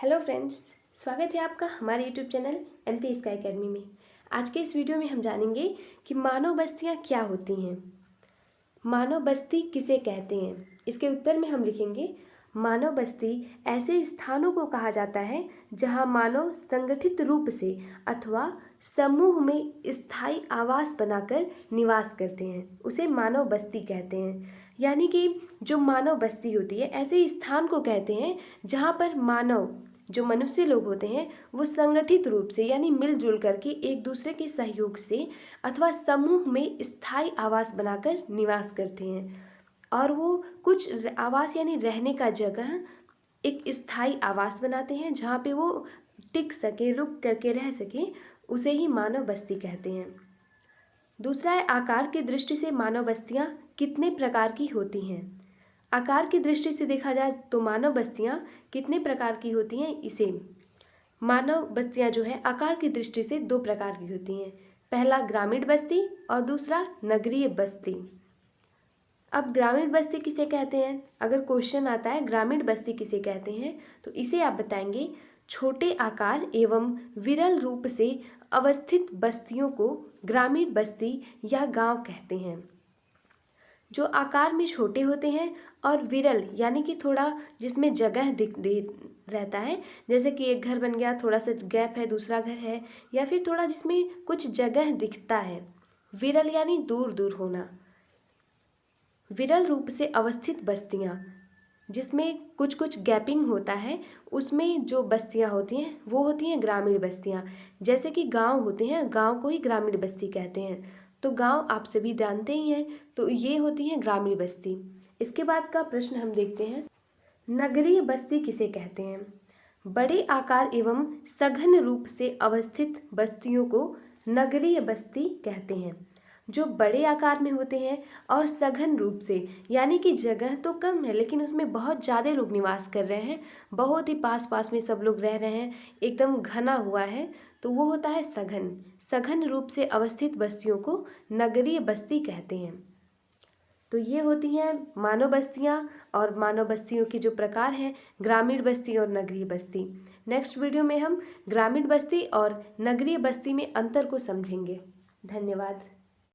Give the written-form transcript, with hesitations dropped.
Hello friends, स्वागत है आपका हमारे YouTube channel MP sky academy में। आज के इस वीडियो में हम जानेंगे कि मानव बस्तियाँ क्या होती हैं, मानव बस्ती किसे कहते हैं। इसके उत्तर में हम लिखेंगे मानव बस्ती ऐसे स्थानों को कहा जाता है जहां मानव संगठित रूप से अथवा समूह में स्थायी आवास बनाकर निवास करते हैं, उसे मानव बस्ती कहते हैं। यानी कि जो मानव बस्ती होती है ऐसे स्थान को कहते हैं जहां पर मानव जो मनुष्य लोग होते हैं वो संगठित रूप से यानी मिलजुल करके एक दूसरे के सहयोग से अथवा समूह में स्थायी आवास बनाकर निवास करते हैं। और वो कुछ आवास यानी रहने का जगह एक स्थायी आवास बनाते हैं जहाँ पे वो टिक सके, रुक करके रह सके, उसे ही मानव बस्ती कहते हैं। दूसरा है आकार की दृष्टि से मानव बस्तियाँ कितने प्रकार की होती हैं। आकार की दृष्टि से देखा जाए तो मानव बस्तियाँ कितने प्रकार की होती हैं। इसे मानव बस्तियाँ जो है आकार की दृष्टि से दो प्रकार की होती हैं, पहला ग्रामीण बस्ती और दूसरा नगरीय बस्ती। अब ग्रामीण बस्ती किसे कहते हैं, अगर क्वेश्चन आता है ग्रामीण बस्ती किसे कहते हैं तो इसे आप बताएंगे छोटे आकार एवं विरल रूप से अवस्थित बस्तियों को ग्रामीण बस्ती या गांव कहते हैं। जो आकार में छोटे होते हैं और विरल यानी कि थोड़ा जिसमें जगह दिख दे रहता है, जैसे कि एक घर बन गया, थोड़ा सा गैप है, दूसरा घर है, या फिर थोड़ा जिसमें कुछ जगह दिखता है। विरल यानी दूर दूर होना। विरल रूप से अवस्थित बस्तियाँ जिसमें कुछ कुछ गैपिंग होता है, उसमें जो बस्तियाँ होती हैं वो होती हैं ग्रामीण बस्तियाँ। जैसे कि गांव होते हैं, गांव को ही ग्रामीण बस्ती कहते हैं। तो गांव आप सभी जानते ही हैं, तो ये होती है ग्रामीण बस्ती। इसके बाद का प्रश्न हम देखते हैं, नगरीय बस्ती किसे कहते हैं। बड़े आकार एवं सघन रूप से अवस्थित बस्तियों को नगरीय बस्ती कहते हैं। जो बड़े आकार में होते हैं और सघन रूप से यानी कि जगह तो कम है लेकिन उसमें बहुत ज़्यादा लोग निवास कर रहे हैं, बहुत ही पास पास में सब लोग रह रहे हैं, एकदम घना हुआ है, तो वो होता है सघन। सघन रूप से अवस्थित बस्तियों को नगरीय बस्ती कहते हैं। तो ये होती हैं मानव बस्तियाँ और मानव बस्तियों के जो प्रकार हैं, ग्रामीण बस्ती और नगरीय बस्ती। नेक्स्ट वीडियो में हम ग्रामीण बस्ती और नगरीय बस्ती में अंतर को समझेंगे। धन्यवाद।